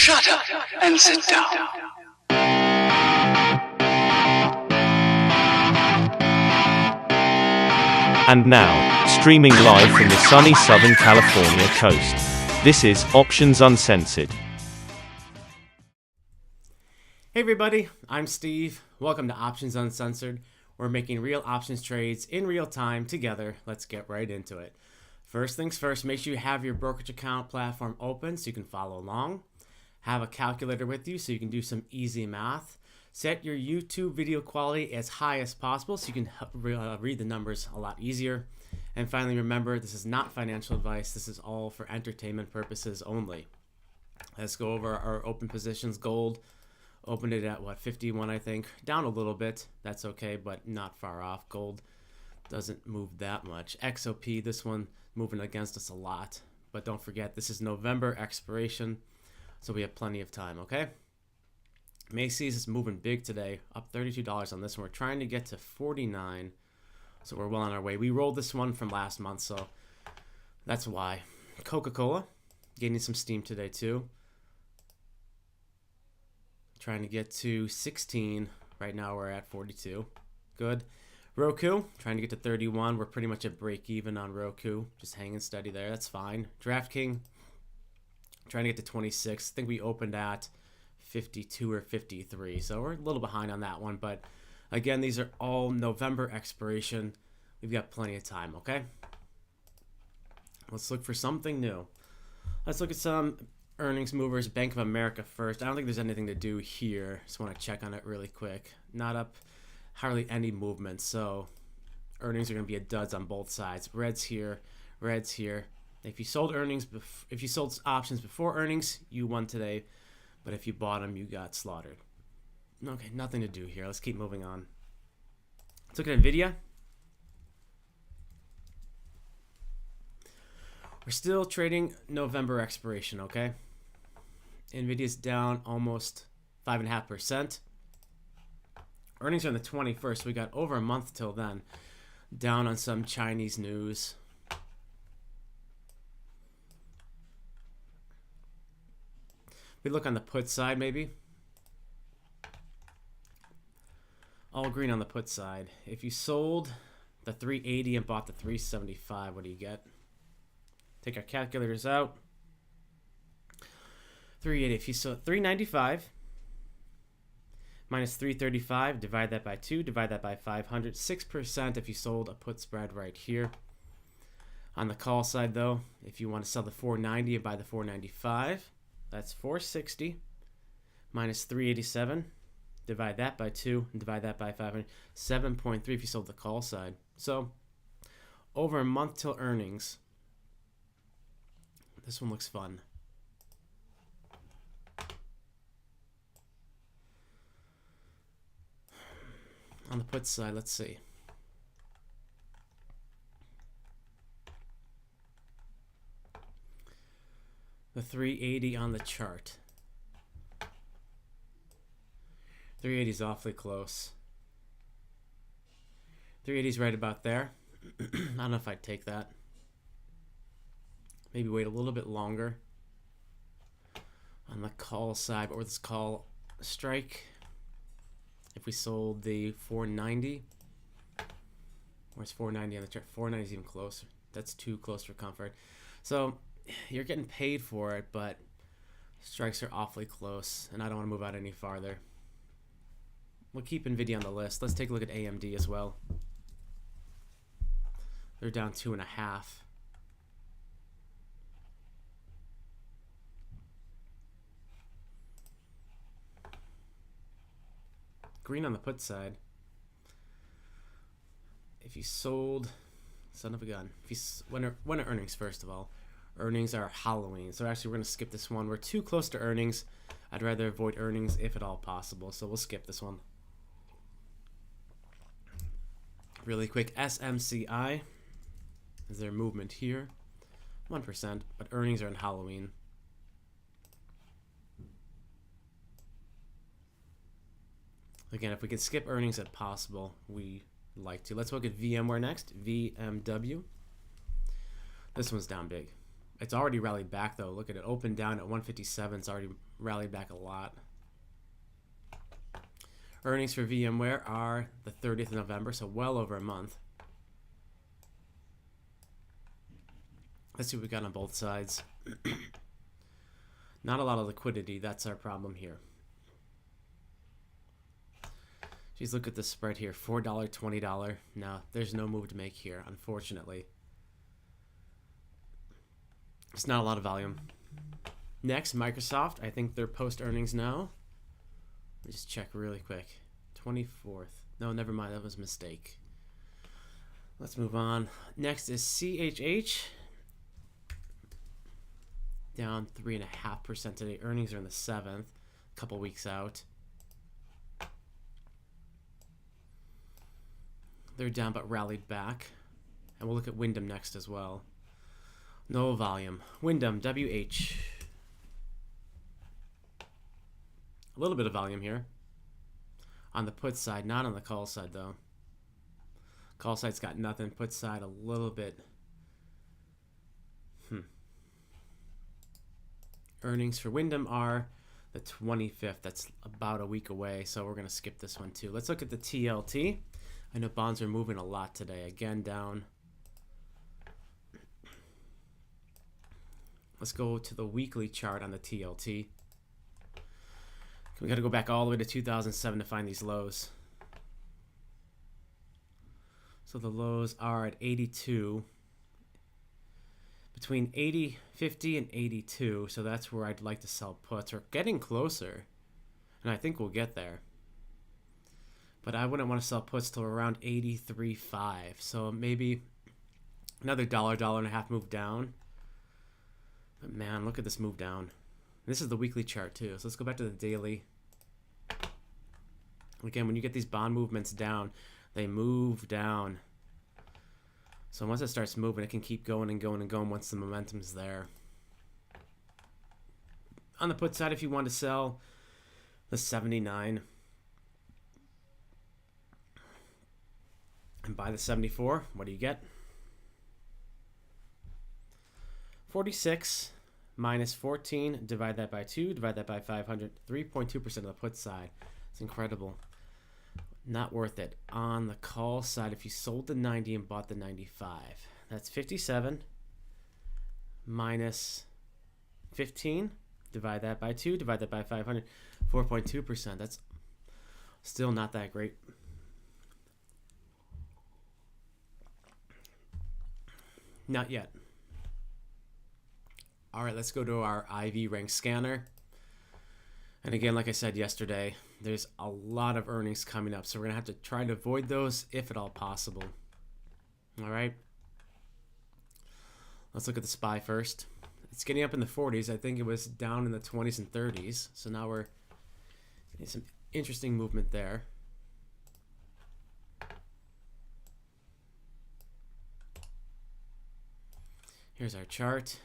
Shut up and sit down. And now, streaming live from the sunny Southern California coast, this is Options Uncensored. Hey everybody, I'm Steve. Welcome to Options Uncensored. We're making real options trades in real time together. Let's get right into it. First things first, make sure you have your brokerage account platform open so you can follow along. Have a calculator with you so you can do some easy math. Set your YouTube video quality as high as possible so you can read the numbers a lot easier. And finally, remember, this is not financial advice. This is all for entertainment purposes only. Let's go over our open positions. Gold opened it at, 51, I think. Down a little bit. That's okay, but not far off. Gold doesn't move that much. XOP, this one moving against us a lot. But don't forget, this is November expiration, so we have plenty of time, okay? Macy's is moving big today, up $32 on this one. We're trying to get to 49, so we're well on our way. We rolled this one from last month, so that's why. Coca-Cola, gaining some steam today too. Trying to get to 16. Right now we're at 42. Good. Roku, trying to get to 31. We're pretty much at break even on Roku. Just hanging steady there. That's fine. DraftKings, trying to get to 26. I think we opened at 52 or 53. So we're a little behind on that one. But again, these are all November expiration. We've got plenty of time, okay? Let's look for something new. Let's look at some earnings movers. Bank of America first. I don't think there's anything to do here. Just want to check on it really quick. Not up, hardly any movement. So earnings are going to be a duds on both sides. Reds here, reds here. If you sold if you sold options before earnings, you won today. But if you bought them, you got slaughtered. Okay, nothing to do here. Let's keep moving on. Let's look at NVIDIA. We're still trading November expiration, okay? NVIDIA's down almost 5.5%. Earnings are on the 21st. We got over a month till then. Down on some Chinese news. We look on the put side, maybe. All green on the put side. If you sold the 380 and bought the 375, what do you get? Take our calculators out. 380. If you sold 395 minus 335, divide that by 2, divide that by 500. 6% if you sold a put spread right here. On the call side, though, if you want to sell the 490 and buy the 495, that's 460 minus 387. Divide that by 2 and divide that by 500. 7.3 if you sold the call side. So, over a month till earnings. This one looks fun. On the put side, let's see. The 380 on the chart. 380 is awfully close. 380 is right about there. I don't know if I'd take that. Maybe wait a little bit longer on the call side, or this call strike. If we sold the 490, where's 490 on the chart? 490 is even closer. That's too close for comfort. So you're getting paid for it, but strikes are awfully close, and I don't want to move out any farther. We'll keep NVIDIA on the list. Let's take a look at AMD as well. They're down 2.5. Green on the put side. If you sold, son of a gun. If you when are earnings first of all? Earnings are Halloween, so actually we're gonna skip this one. We're too close to earnings. I'd rather avoid earnings if at all possible, so we'll skip this one. Really quick, SMCI. Is there movement here? 1%, but earnings are in Halloween. Again, if we can skip earnings if possible, we like to. Let's look at VMware next. VMW. This one's down big. It's already rallied back though. Look at it, opened down at 157. It's already rallied back a lot. Earnings for VMware are the 30th of November, so well over a month. Let's see what we got on both sides. Not a lot of liquidity. That's our problem here. Jeez, look at the spread here. $4, $20. No, there's no move to make here, unfortunately. It's not a lot of volume. Next, Microsoft. I think they're post-earnings now. Let me just check really quick. 24th. No, never mind. That was a mistake. Let's move on. Next is CHH. Down 3.5% today. Earnings are in the 7th. A couple weeks out. They're down but rallied back. And we'll look at Wyndham next as well. No volume. Wyndham, WH. A little bit of volume here. On the put side, not on the call side though. Call side's got nothing. Put side a little bit. Earnings for Wyndham are the 25th. That's about a week away, so we're going to skip this one too. Let's look at the TLT. I know bonds are moving a lot today. Again, down. Let's go to the weekly chart on the TLT. We got to go back all the way to 2007 to find these lows. So the lows are at 82. Between 50 and 82. So that's where I'd like to sell puts. We're getting closer. And I think we'll get there. But I wouldn't want to sell puts till around 83.5. So maybe another $1.50 move down. But man, look at this move down. This is the weekly chart too. So let's go back to the daily. Again, when you get these bond movements down, they move down. So once it starts moving, it can keep going and going and going once the momentum's there. On the put side, if you want to sell the 79 and buy the 74, what do you get? 46 minus 14, divide that by 2, divide that by 500, 3.2% of the put side. It's incredible. Not worth it. On the call side, if you sold the 90 and bought the 95, that's 57 minus 15, divide that by 2, divide that by 500, 4.2%. That's still not that great. Not yet. All right, let's go to our IV rank scanner. And again, like I said yesterday, there's a lot of earnings coming up, so we're going to have to try to avoid those if at all possible. All right. Let's look at the SPY first. It's getting up in the 40s. I think it was down in the 20s and 30s. So now we're getting some interesting movement there. Here's our chart.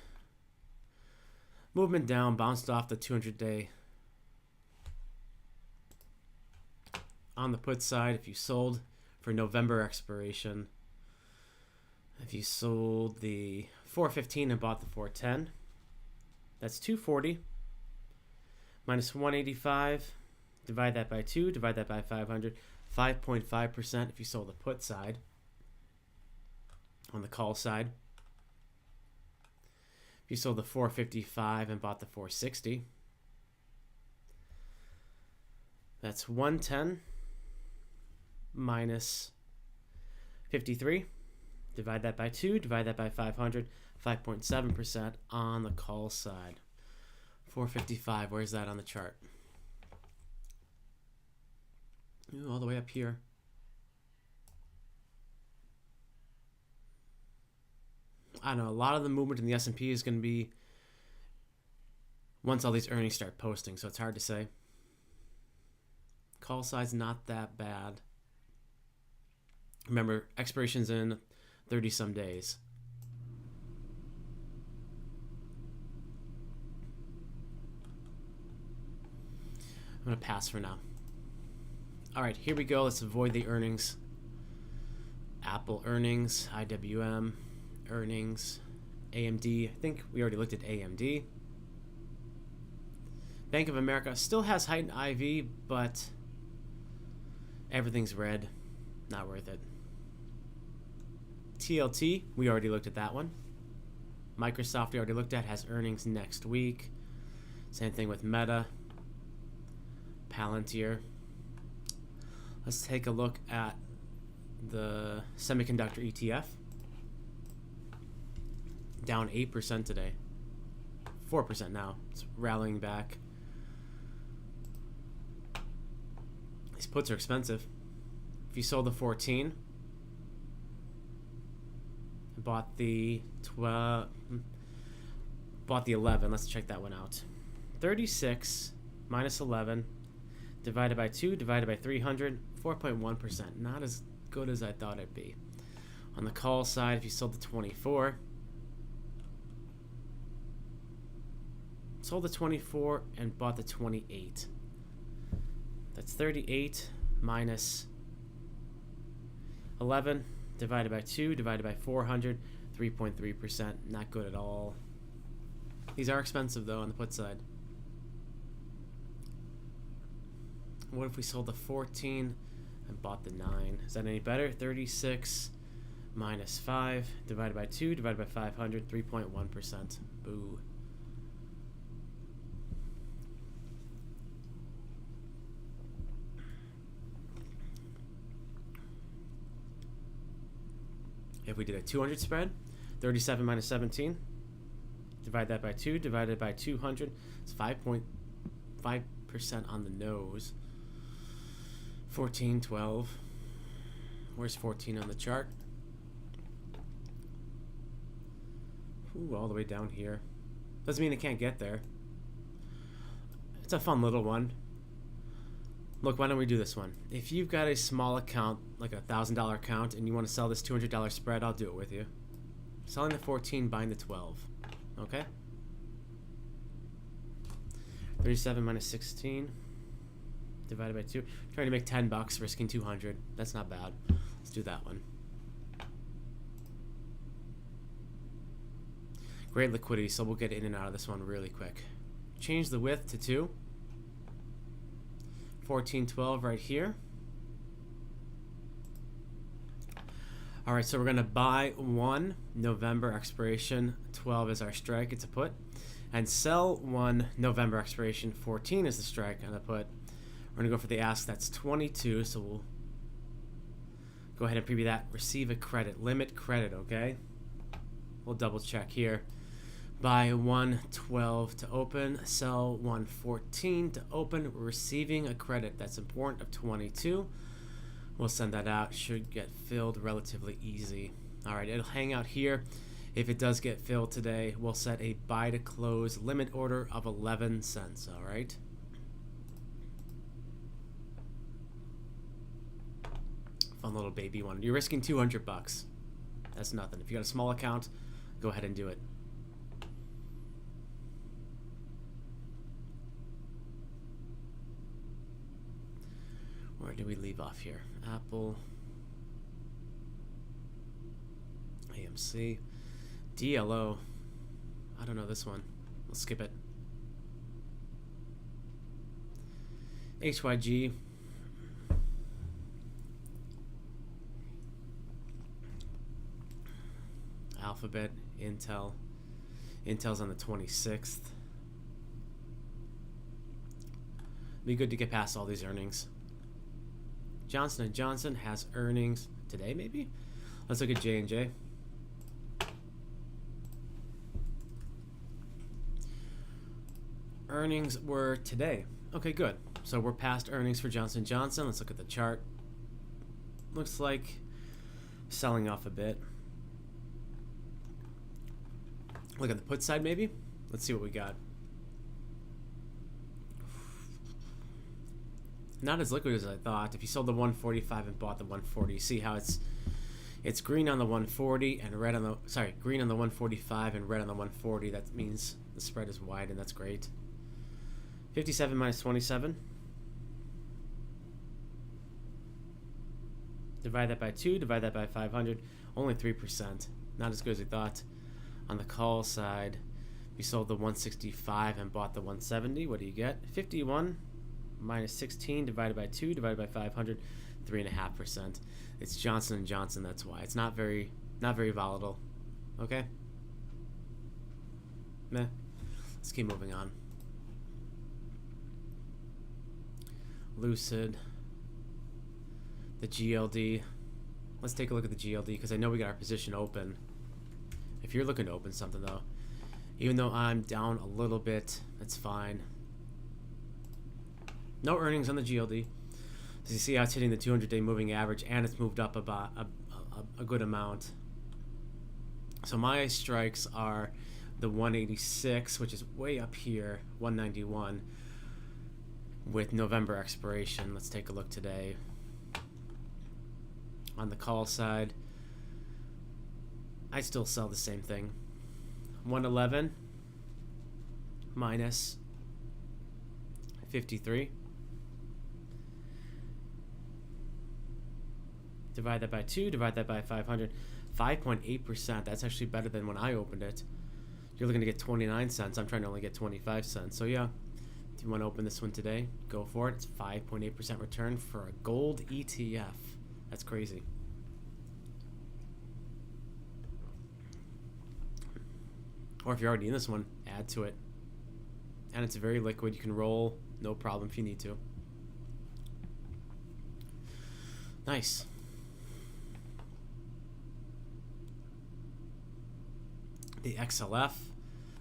Movement down, bounced off the 200-day. On the put side, if you sold for November expiration, if you sold the 415 and bought the 410, that's 240 minus 185, divide that by 2, divide that by 500, 5.5% if you sold the put side. On the call side, if you sold the 455 and bought the 460, that's 110 minus 53, divide that by 2, divide that by 500, 5.7% on the call side. 455, where's that on the chart? Ooh, all the way up here. I don't know, a lot of the movement in the S&P is going to be once all these earnings start posting, so it's hard to say. Call side's not that bad. Remember, expiration's in 30-some days. I'm going to pass for now. All right, here we go. Let's avoid the earnings. Apple earnings, IWM earnings. AMD, I think we already looked at AMD. Bank of America still has heightened IV, but everything's red. Not worth it. TLT, we already looked at that one. Microsoft, we already looked at, has earnings next week. Same thing with Meta. Palantir. Let's take a look at the semiconductor ETF. Down 8% today. 4% now. It's rallying back. These puts are expensive. If you sold the 14, bought the 12, bought the 11, let's check that one out. 36 minus 11 divided by 2 divided by 300, 4.1%. Not as good as I thought it'd be. On the call side, if you sold the 24, sold the 24 and bought the 28. That's 38 minus 11 divided by 2 divided by 400, 3.3%. Not good at all. These are expensive though on the put side. What if we sold the 14 and bought the 9? Is that any better? 36 minus 5 divided by 2 divided by 500, 3.1%. Boo. If we did a 200 spread, 37 minus 17, divide that by 2, divided by 200, it's 5.5% on the nose. 14, 12. Where's 14 on the chart? Ooh, all the way down here. Doesn't mean it can't get there. It's a fun little one. Look, why don't we do this one? If you've got a small account, like a $1,000 account, and you want to sell this $200 spread, I'll do it with you. Selling the 14, buying the 12. Okay? 37 minus 16 divided by 2. Trying to make $10, risking 200. That's not bad. Let's do that one. Great liquidity, so we'll get in and out of this one really quick. Change the width to 2. 1412 right here. All right, so we're gonna buy 1 November expiration, 12 is our strike, it's a put, and sell 1 November expiration, 14 is the strike and the put. We're gonna go for the ask, that's 22, so we'll go ahead and preview that. Receive a credit, limit credit, okay? We'll double check here. Buy 112 to open, sell 114 to open, receiving a credit that's important of 22. We'll send that out, should get filled relatively easy. All right, it'll hang out here. If it does get filled today, we'll set a buy to close limit order of 11 cents, all right? Fun little baby one. You're risking $200. That's nothing. If you got a small account, go ahead and do it. Where do we leave off here? Apple, AMC, DLO. I don't know this one. Let's skip it. HYG. Alphabet, Intel. Intel's on the 26th. Be good to get past all these earnings. Johnson & Johnson has earnings today, maybe? Let's look at J&J. Earnings were today. Okay, good. So we're past earnings for Johnson & Johnson. Let's look at the chart. Looks like selling off a bit. Look at the put side, maybe? Let's see what we got. Not as liquid as I thought. If you sold the 145 and bought the 140, see how it's green on the 140 and red on the green on the 145 and red on the 140. That means the spread is wide, and that's great. 57 minus 27. Divide that by 2. Divide that by 500. Only 3%. Not as good as we thought. On the call side, we sold the 165 and bought the 170. What do you get? 51 minus 16 divided by 2 divided by 500, 3.5%. It's Johnson & Johnson, that's why. It's not very volatile. Okay? Meh. Let's keep moving on. Lucid. The GLD. Let's take a look at the GLD because I know we got our position open. If you're looking to open something though, even though I'm down a little bit, that's fine. No earnings on the GLD. As you see how it's hitting the 200-day moving average and it's moved up about a good amount. So my strikes are the 186, which is way up here, 191 with November expiration. Let's take a look today. On the call side, I still sell the same thing. 111 minus 53. Divide that by 2, divide that by 500. 5.8%. That's actually better than when I opened it. You're looking to get 29 cents. I'm trying to only get 25 cents. So yeah, if you want to open this one today, go for it. It's 5.8% return for a gold ETF. That's crazy. Or if you're already in this one, add to it. And it's very liquid. You can roll, no problem if you need to. Nice. The XLF,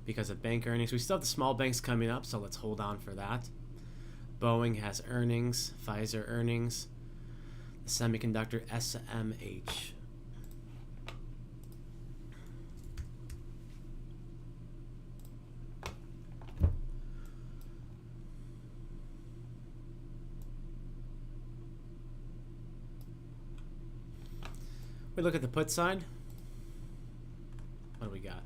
because of bank earnings. We still have the small banks coming up, so let's hold on for that. Boeing has earnings, Pfizer earnings, the semiconductor SMH. We look at the put side. What do we got?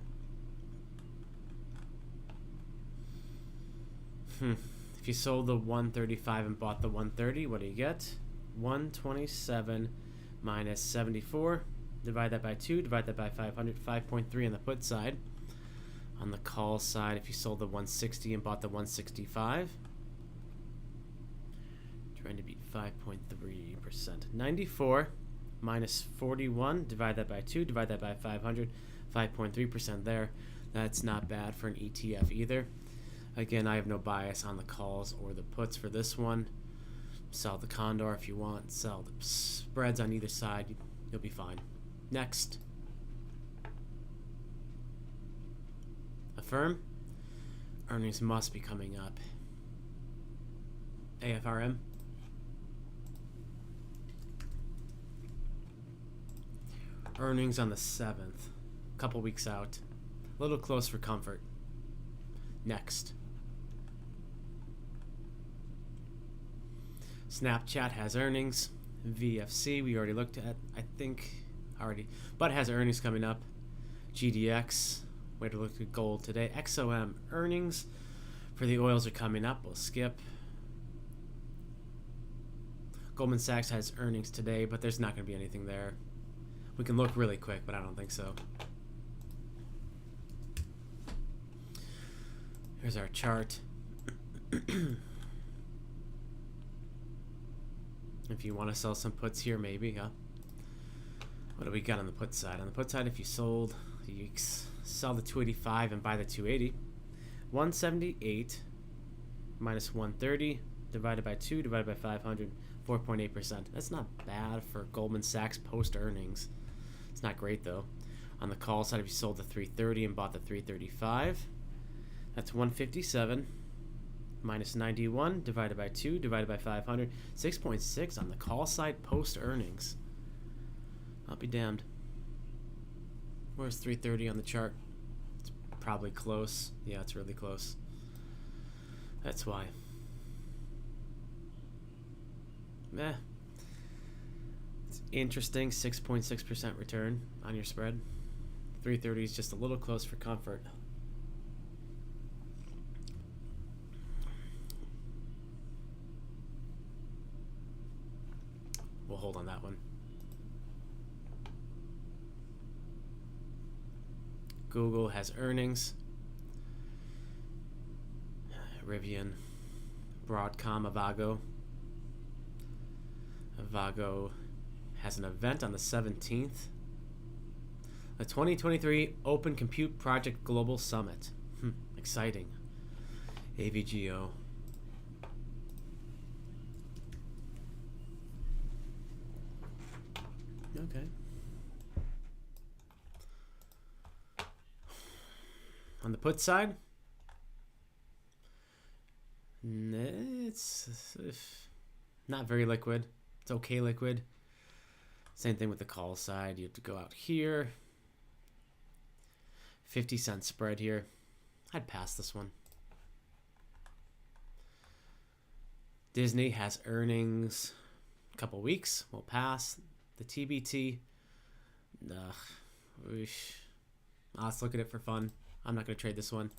If you sold the 135 and bought the 130, what do you get? 127 minus 74. Divide that by 2, divide that by 500, 5.3 on the put side. On the call side, if you sold the 160 and bought the 165, trying to beat 5.3%. 94 minus 41, divide that by 2, divide that by 500, 5.3% there. That's not bad for an ETF either. Again, I have no bias on the calls or the puts for this one. Sell the Condor if you want. Sell the spreads on either side. You'll be fine. Next. Affirm. Earnings must be coming up. AFRM. Earnings on the 7th. Couple weeks out. A little close for comfort. Next. Snapchat has earnings. VFC we already looked at, I think already, but it has earnings coming up. GDX, way to look at gold today. XOM earnings for the oils are coming up. We'll skip. Goldman Sachs has earnings today, but there's not going to be anything there. We can look really quick, but I don't think so. Here's our chart. If you want to sell some puts here, maybe, huh? What do we got on the put side? On the put side, if you sold, you sell the 285 and buy the 280. 178 minus 130 divided by 2 divided by 500, 4.8%. That's not bad for Goldman Sachs post earnings. It's not great though. On the call side, if you sold the 330 and bought the 335, that's 157 minus 91 divided by 2 divided by 500, 6.6 on the call side post earnings. I'll be damned. Where's 330 on the chart? It's probably close. Yeah, it's really close. That's why. Meh. It's interesting, 6.6% return on your spread. 330 is just a little close for comfort. We'll hold on that one. Google has earnings. Rivian, Broadcom, Avago. Avago has an event on the 17th. The 2023 Open Compute Project Global Summit. Exciting. AVGO. Okay. On the put side, it's not very liquid. It's okay liquid. Same thing with the call side. You have to go out here. 50-cent spread here. I'd pass this one. Disney has earnings a couple weeks. We'll pass. The TBT. Let's look at it for fun. I'm not going to trade this one.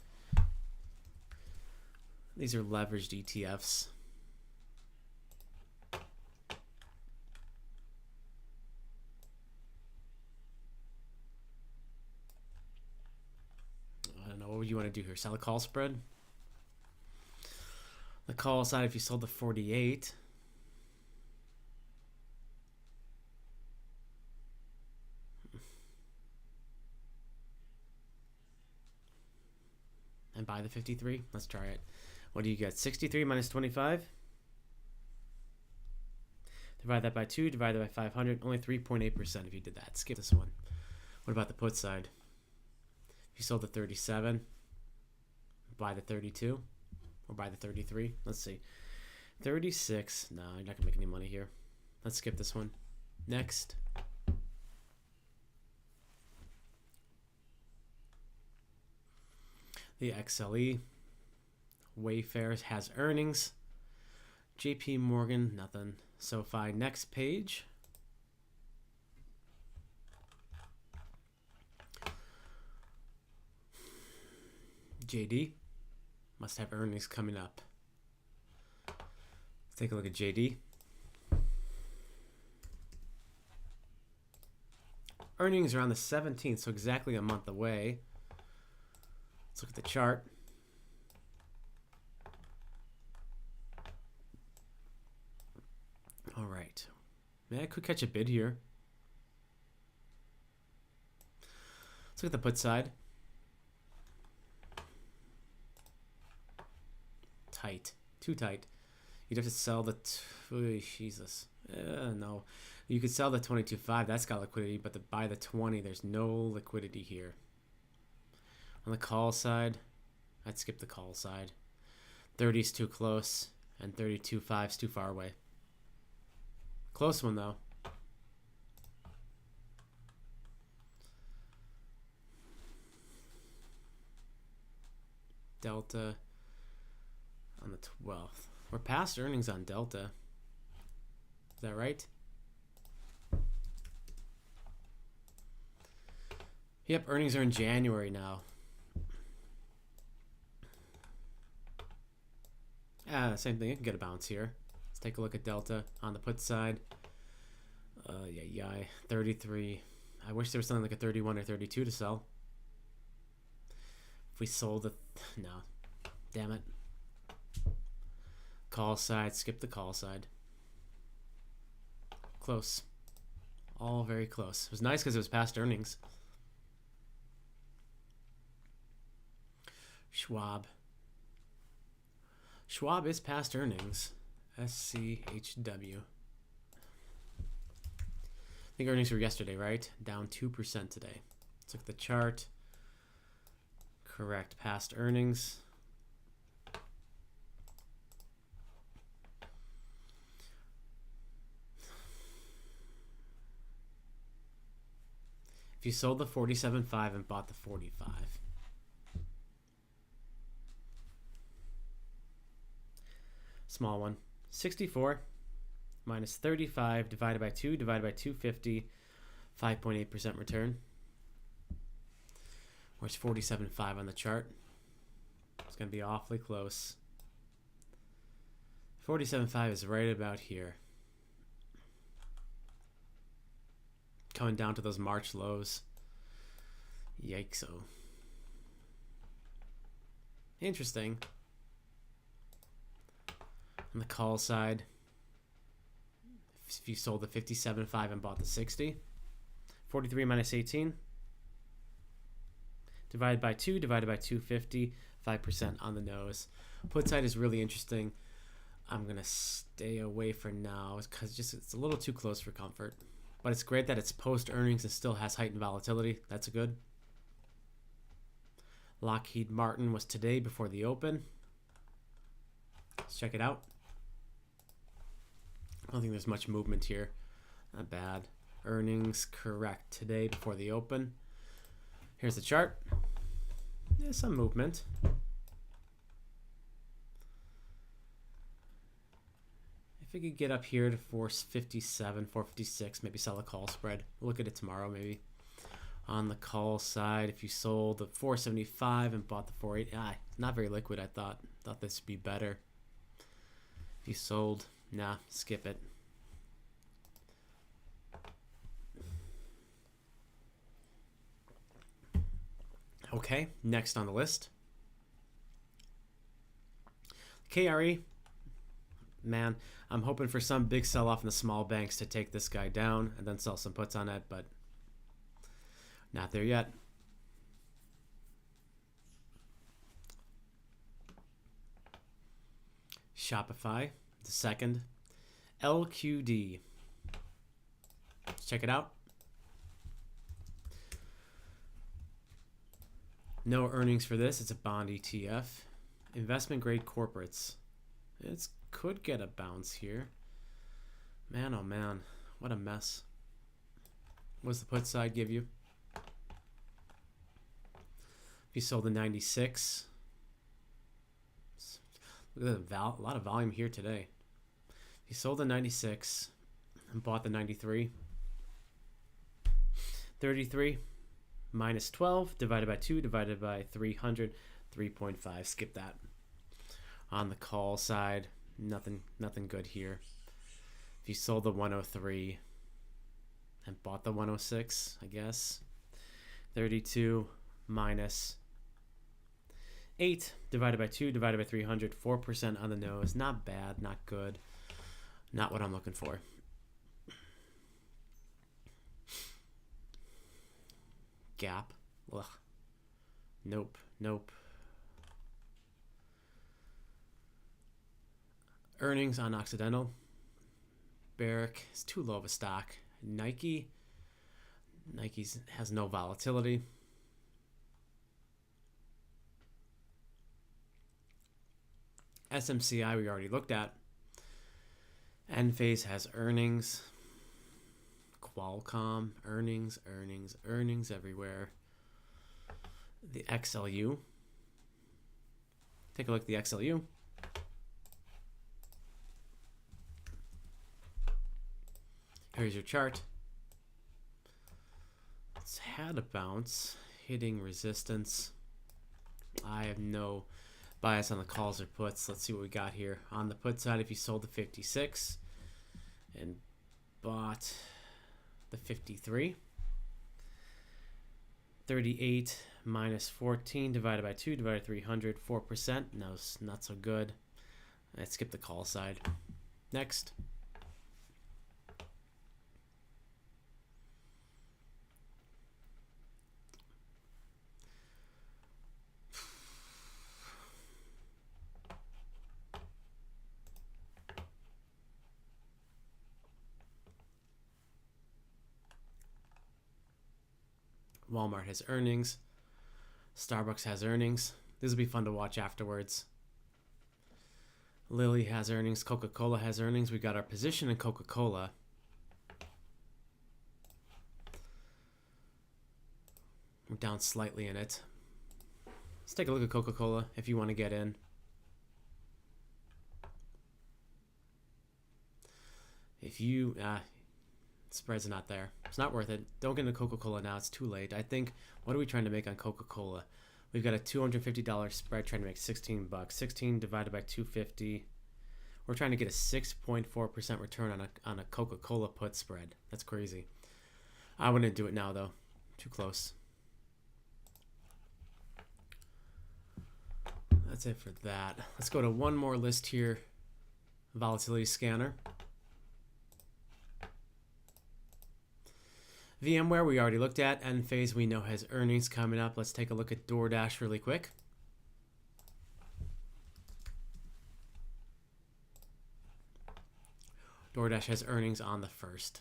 These are leveraged ETFs. I don't know. What would you want to do here? Sell a call spread? The call side, if you sold the 48. And buy the 53. Let's try it. What do you get? 63 minus 25. Divide that by 2. Divide that by 500. Only 3.8% if you did that. Skip this one. What about the put side? If you sold the 37, buy the 32. Or buy the 33. Let's see. 36. No, you're not going to make any money here. Let's skip this one. Next. The XLE. Wayfair has earnings. JP Morgan, nothing. SoFi, next page. JD must have earnings coming up. Let's take a look at JD. Earnings are on the 17th, so exactly a month away. Let's look at the chart. All right. Yeah, I could catch a bid here. Let's look at the put side. Tight. Too tight. You'd have to sell the... Jesus. No. You could sell the 22.5. That's got liquidity, but to buy the 20, there's no liquidity here. On the call side, I'd skip the call side. 30 is too close, and 32.5 is too far away. Close one, though. Delta on the 12th. We're past earnings on Delta. Is that right? Yep, earnings are in January now. Same thing. You can get a bounce here. Let's take a look at Delta on the put side. 33. I wish there was something like a 31 or 32 to sell. If we sold it, no. Damn it. Call side, skip the call side. Close. All very close. It was nice because it was past earnings. Schwab. Schwab is past earnings. SCHW. I think earnings were yesterday, right? Down 2% today. Let's look at the chart. Correct. Past earnings. If you sold the 47.5 and bought the 45. Small one. 64 minus 35 divided by 2 divided by 250. 5.8% return. Where's 47.5 on the chart? It's going to be awfully close. 47.5 is right about here. Coming down to those March lows. Yikes. Interesting. On the call side, if you sold the 57.5 and bought the 60, 43 minus 18, divided by 2, divided by 250, 5% on the nose. Put side is really interesting. I'm going to stay away for now because it's a little too close for comfort. But it's great that it's post-earnings and still has heightened volatility. That's good. Lockheed Martin was today before the open. Let's check it out. I don't think there's much movement here. Not bad. Earnings correct today before the open. Here's the chart. There's some movement. If we could get up here to 457, 456, maybe sell a call spread. We'll look at it tomorrow maybe. On the call side, if you sold the 475 and bought the 480, not very liquid. I thought this would be better. If you sold, nah, skip it. Okay, next on the list, KRE. Man, I'm hoping for some big sell-off in the small banks to take this guy down and then sell some puts on it, but not there yet. Shopify, the second. LQD. Let's check it out. No earnings for this. It's a bond ETF. Investment grade corporates. It could get a bounce here. Man, oh man. What a mess. What's the put side give you? If you sold the 96. Look at a lot of volume here today. If you sold the 96 and bought the 93. 33 minus 12 divided by 2 divided by 300, 3.5. Skip that. On the call side, nothing good here. If you sold the 103 and bought the 106, I guess. 32 minus 8 divided by 2 divided by 300, 4% on the nose. Not bad, not good. Not what I'm looking for. Gap. Ugh. Nope. Earnings on Occidental. Barrick is too low of a stock. Nike's has no volatility. SMCI we already looked at. Enphase has earnings. Qualcomm, earnings everywhere. The XLU. Take a look at the XLU. Here's your chart. It's had a bounce, hitting resistance. I have no bias on the calls or puts. Let's see what we got here. On the put side, if you sold the 56 and bought the 53, 38 minus 14 divided by 2 divided by 300, 4%. No, it's not so good. Let's skip the call side. Next. Walmart has earnings. Starbucks has earnings. This will be fun to watch afterwards. Lilly has earnings. Coca-Cola has earnings. We got our position in Coca-Cola. We're down slightly in it. Let's take a look at Coca-Cola if you want to get in. If you... spread's not there. It's not worth it. Don't get into Coca-Cola now. It's too late. I think, what are we trying to make on Coca-Cola? We've got a $250 spread trying to make 16 bucks. 16 divided by 250. We're trying to get a 6.4% return on a Coca-Cola put spread. That's crazy. I wouldn't do it now though. Too close. that's it for that. Let's go to one more list here. Volatility scanner. VMware we already looked at. Enphase we know has earnings coming up. Let's take a look at DoorDash really quick. DoorDash has earnings on the 1st.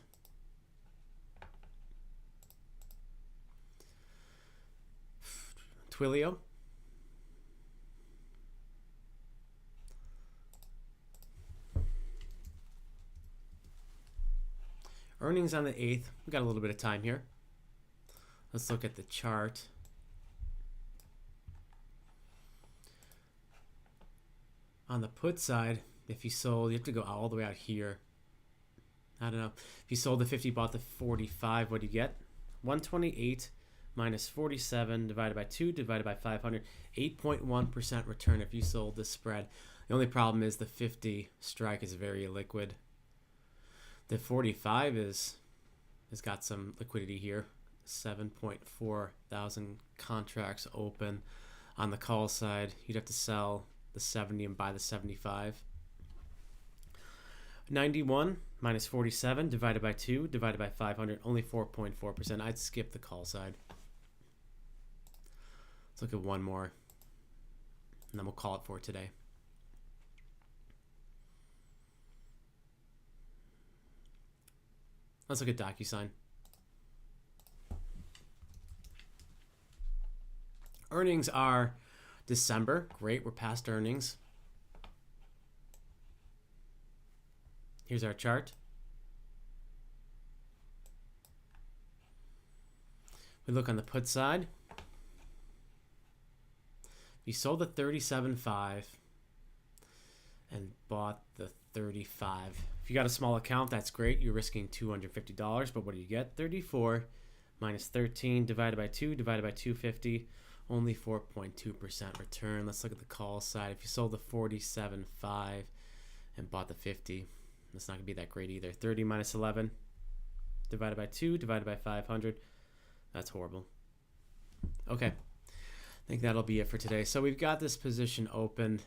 Twilio. Earnings on the 8th. We got a little bit of time here. Let's look at the chart. On the put side, if you sold, you have to go all the way out here. I don't know. If you sold the 50, bought the 45, what do you get? 128 minus 47 divided by 2 divided by 500. 8.1% return if you sold the spread. The only problem is the 50 strike is very liquid. The 45 has got some liquidity here. 7.4 thousand contracts open. On the call side, you'd have to sell the 70 and buy the 75. 91 minus 47 divided by 2 divided by 500, only 4.4%. I'd skip the call side. Let's look at one more, and then we'll call it for today. Let's look at DocuSign. Earnings are December. Great, we're past earnings. Here's our chart. We look on the put side. You sold the 37.5 and bought the 35. If you got a small account, that's great. You're risking $250, but what do you get? 34 minus 13 divided by 2 divided by 250, only 4.2% return. Let's look at the call side. If you sold the 47.5 and bought the 50, that's not going to be that great either. 30 minus 11 divided by 2 divided by 500. That's horrible. Okay. I think that'll be it for today. So we've got this position open.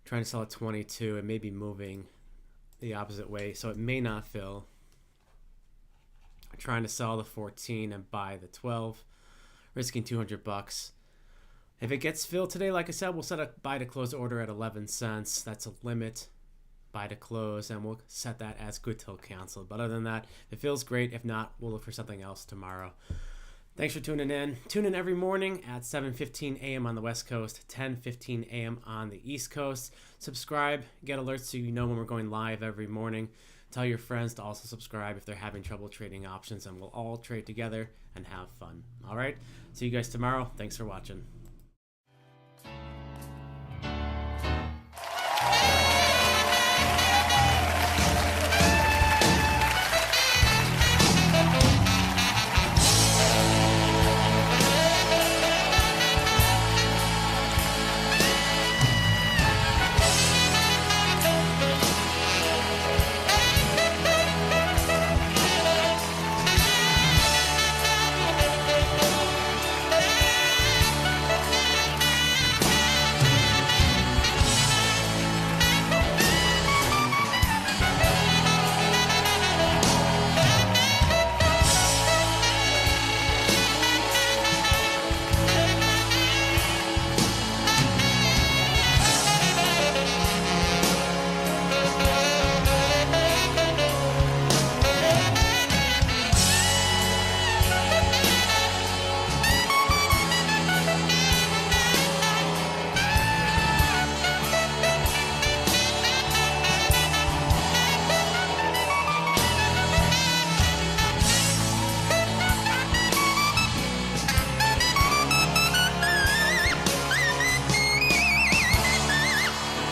Trying to sell at 22. It may be moving the opposite way, so it may not fill. Trying to sell the 14 and buy the 12. Risking $200. If it gets filled today, like I said, we'll set a buy to close order at 11 cents. That's a limit. Buy to close, and we'll set that as good till canceled. But other than that, if it feels great. If not, we'll look for something else tomorrow. Thanks for tuning in. Tune in every morning at 7:15 a.m. on the West Coast, 10:15 a.m. on the East Coast. Subscribe, get alerts so you know when we're going live every morning. Tell your friends to also subscribe if they're having trouble trading options, and we'll all trade together and have fun. All right? See you guys tomorrow. Thanks for watching.